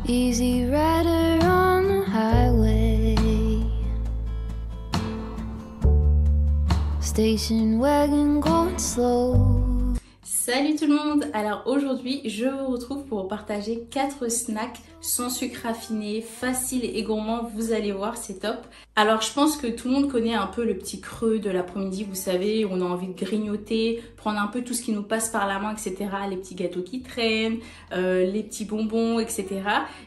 Easy rider on the highway. Station wagon going slow. Salut tout le monde! Alors aujourd'hui je vous retrouve pour partager 4 snacks sans sucre raffiné, faciles et gourmands, vous allez voir c'est top. Alors je pense que tout le monde connaît un peu le petit creux de l'après-midi, vous savez, on a envie de grignoter, prendre un peu tout ce qui nous passe par la main, etc. Les petits gâteaux qui traînent, les petits bonbons, etc.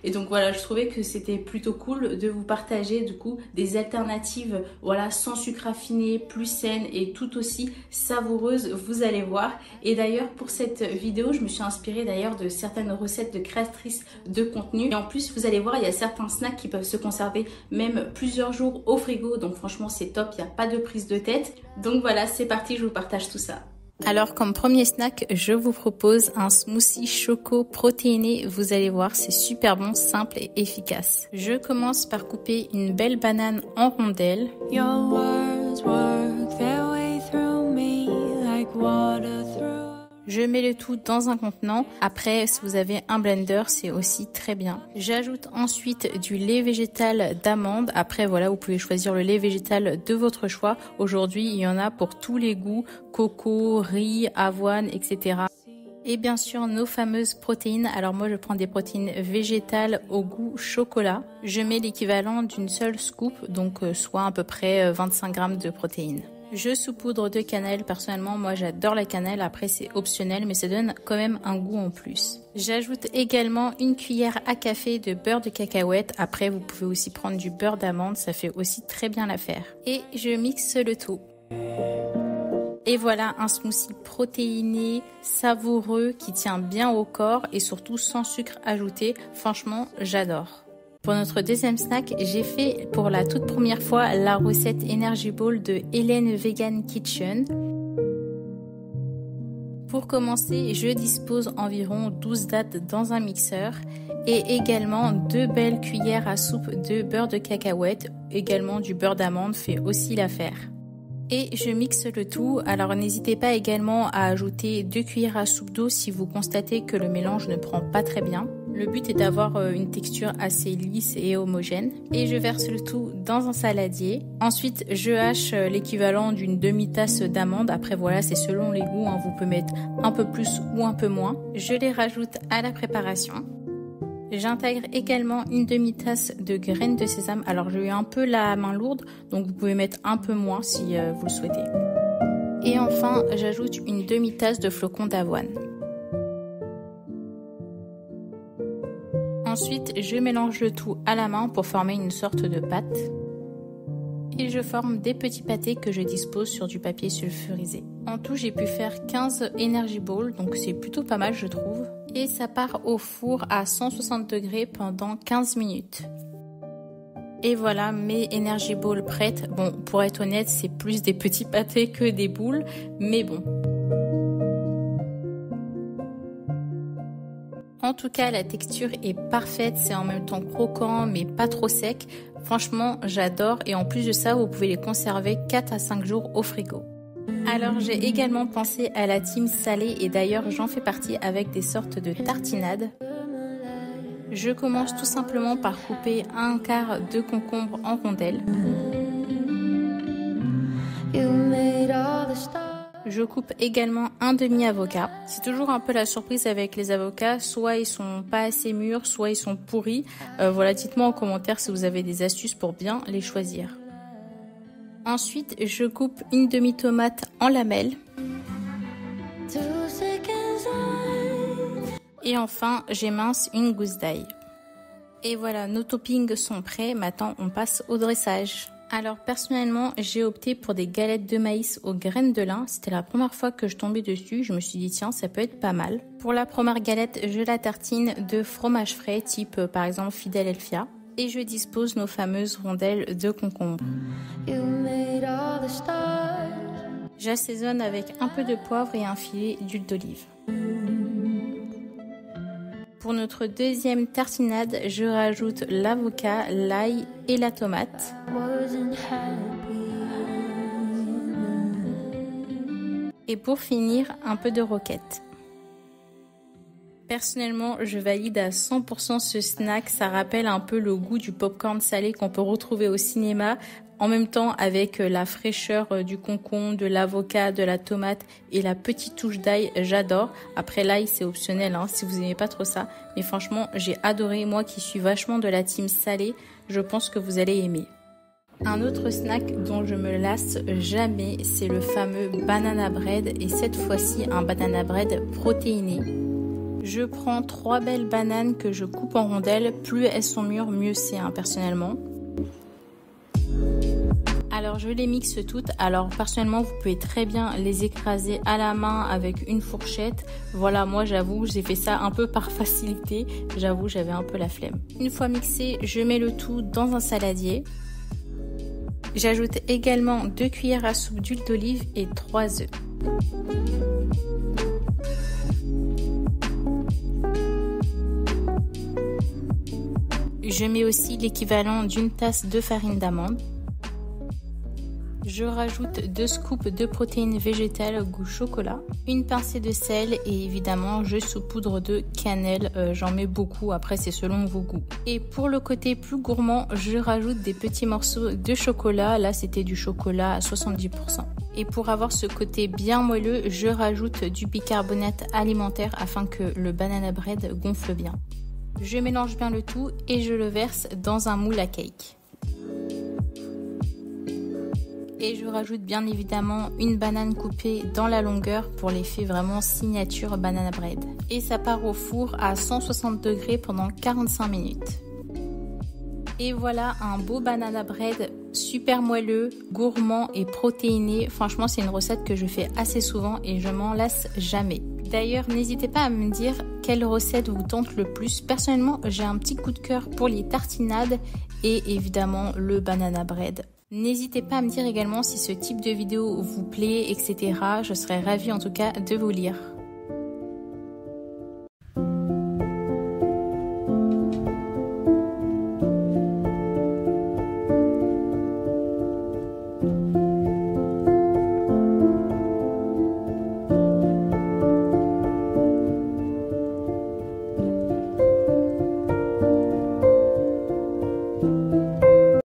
Et donc voilà, je trouvais que c'était plutôt cool de vous partager du coup des alternatives, voilà, sans sucre raffiné, plus saines et tout aussi savoureuses, vous allez voir. Et d'ailleurs pour cette vidéo, je me suis inspirée d'ailleurs de certaines recettes de créatrices de contenu. Et en plus, vous allez voir, il y a certains snacks qui peuvent se conserver même plusieurs jours au frigo. Donc franchement, c'est top, il n'y a pas de prise de tête. Donc voilà, c'est parti, je vous partage tout ça. Alors comme premier snack, je vous propose un smoothie choco protéiné. Vous allez voir, c'est super bon, simple et efficace. Je commence par couper une belle banane en rondelles. Your words work their way through me like water through. Je mets le tout dans un contenant. Après, si vous avez un blender, c'est aussi très bien. J'ajoute ensuite du lait végétal d'amande. Après, voilà, vous pouvez choisir le lait végétal de votre choix. Aujourd'hui, il y en a pour tous les goûts. Coco, riz, avoine, etc. Et bien sûr, nos fameuses protéines. Alors moi, je prends des protéines végétales au goût chocolat. Je mets l'équivalent d'une seule scoop, donc soit à peu près 25 grammes de protéines. Je saupoudre de cannelle. Personnellement, moi j'adore la cannelle. Après, c'est optionnel, mais ça donne quand même un goût en plus. J'ajoute également une cuillère à café de beurre de cacahuète. Après, vous pouvez aussi prendre du beurre d'amande. Ça fait aussi très bien l'affaire. Et je mixe le tout. Et voilà un smoothie protéiné, savoureux, qui tient bien au corps et surtout sans sucre ajouté. Franchement, j'adore. Pour notre deuxième snack, j'ai fait pour la toute première fois la recette Energy Ball de Hélène Vegan Kitchen. Pour commencer, je dispose environ 12 dattes dans un mixeur et également 2 belles cuillères à soupe de beurre de cacahuète. Également du beurre d'amande fait aussi l'affaire. Et je mixe le tout. Alors n'hésitez pas également à ajouter 2 cuillères à soupe d'eau si vous constatez que le mélange ne prend pas très bien. Le but est d'avoir une texture assez lisse et homogène. Et je verse le tout dans un saladier. Ensuite, je hache l'équivalent d'une demi-tasse d'amandes. Après voilà, c'est selon les goûts, hein. Vous pouvez mettre un peu plus ou un peu moins. Je les rajoute à la préparation. J'intègre également une demi-tasse de graines de sésame. Alors j'ai eu un peu la main lourde, donc vous pouvez mettre un peu moins si vous le souhaitez. Et enfin, j'ajoute une demi-tasse de flocons d'avoine. Ensuite, je mélange le tout à la main pour former une sorte de pâte. Et je forme des petits pâtés que je dispose sur du papier sulfurisé. En tout, j'ai pu faire 15 Energy Balls, donc c'est plutôt pas mal je trouve. Et ça part au four à 160 degrés pendant 15 minutes. Et voilà mes Energy Balls prêtes. Bon, pour être honnête, c'est plus des petits pâtés que des boules, mais bon. En tout cas, la texture est parfaite, c'est en même temps croquant mais pas trop sec. Franchement, j'adore et en plus de ça, vous pouvez les conserver 4 à 5 jours au frigo. Alors j'ai également pensé à la team salée et d'ailleurs j'en fais partie avec des sortes de tartinades. Je commence tout simplement par couper un quart de concombre en rondelles. Je coupe également un demi-avocat. C'est toujours un peu la surprise avec les avocats, soit ils sont pas assez mûrs, soit ils sont pourris. Voilà, dites-moi en commentaire si vous avez des astuces pour bien les choisir. Ensuite, je coupe une demi-tomate en lamelles. Et enfin, j'émince une gousse d'ail. Et voilà, nos toppings sont prêts. Maintenant, on passe au dressage. Alors personnellement, j'ai opté pour des galettes de maïs aux graines de lin. C'était la première fois que je tombais dessus. Je me suis dit tiens, ça peut être pas mal. Pour la première galette, je la tartine de fromage frais, type par exemple Philadelphia. Et je dispose nos fameuses rondelles de concombre. J'assaisonne avec un peu de poivre et un filet d'huile d'olive. Pour notre deuxième tartinade, je rajoute l'avocat, l'ail et la tomate. Et pour finir, un peu de roquette. Personnellement, je valide à 100% ce snack. Ça rappelle un peu le goût du popcorn salé qu'on peut retrouver au cinéma. En même temps, avec la fraîcheur du concombre, de l'avocat, de la tomate et la petite touche d'ail, j'adore. Après, l'ail, c'est optionnel hein, si vous n'aimez pas trop ça. Mais franchement, j'ai adoré. Moi qui suis vachement de la team salée, je pense que vous allez aimer. Un autre snack dont je me lasse jamais, c'est le fameux banana bread. Et cette fois-ci, un banana bread protéiné. Je prends 3 belles bananes que je coupe en rondelles. Plus elles sont mûres, mieux c'est hein, personnellement. Alors je les mixe toutes. Alors personnellement vous pouvez très bien les écraser à la main avec une fourchette. Voilà, moi j'avoue j'ai fait ça un peu par facilité. J'avoue j'avais un peu la flemme. Une fois mixé, je mets le tout dans un saladier. J'ajoute également 2 cuillères à soupe d'huile d'olive et 3 œufs. Je mets aussi l'équivalent d'une tasse de farine d'amande. Je rajoute 2 scoops de protéines végétales goût chocolat, une pincée de sel et évidemment je saupoudre de cannelle, j'en mets beaucoup, après c'est selon vos goûts. Et pour le côté plus gourmand, je rajoute des petits morceaux de chocolat, là c'était du chocolat à 70%. Et pour avoir ce côté bien moelleux, je rajoute du bicarbonate alimentaire afin que le banana bread gonfle bien. Je mélange bien le tout et je le verse dans un moule à cake. Et je rajoute bien évidemment une banane coupée dans la longueur pour l'effet vraiment signature banana bread. Et ça part au four à 160 degrés pendant 45 minutes. Et voilà un beau banana bread super moelleux, gourmand et protéiné. Franchement c'est une recette que je fais assez souvent et je m'en lasse jamais. D'ailleurs, n'hésitez pas à me dire quelle recette vous tente le plus. Personnellement, j'ai un petit coup de cœur pour les tartinades et évidemment le banana bread. N'hésitez pas à me dire également si ce type de vidéo vous plaît, etc. Je serais ravie en tout cas de vous lire.